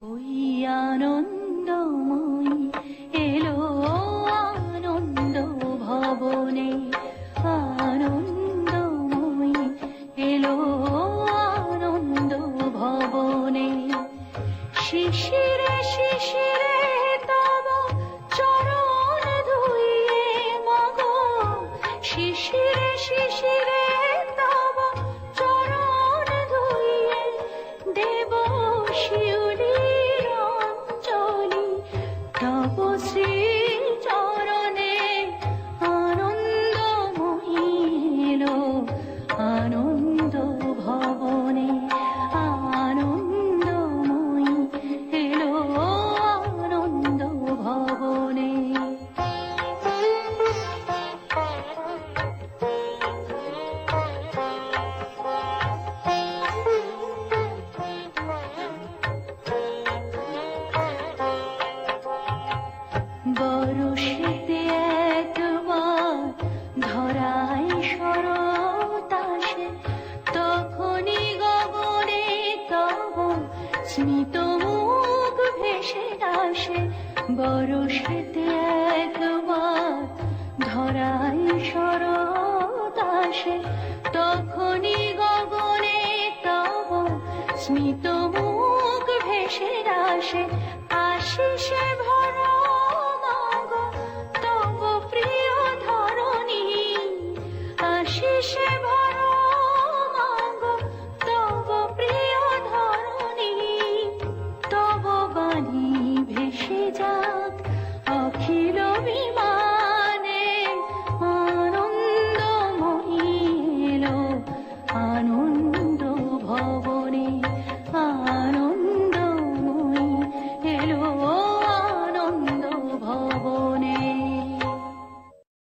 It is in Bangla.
ওই আনন্দময়ী এলো আনন্দ ভবনে, আনন্দময়ী এলো আনন্দ ভবনে। শিশিরে শিশিরে তব চরণ ধুইয়ে মাগো, শিশিরে শিশিরে তব চরণ ধুইয়ে দেব শিউলির অঞ্জলি। তব শ্রী চরণে আনন্দময়ী এলো আনন্দ ভবনে, আনন্দময়ী এলো আনন্দ ভবনে। বরষেতে একবার ধরায় শরৎ আসে, তখনই গগনে তব স্মিত মুখ ভেসে আসে। বরষেতে একবার ধরায় শরৎ আসে, তখনই গগনে তব স্মিত মুখ ভেসে আসে। আশিসে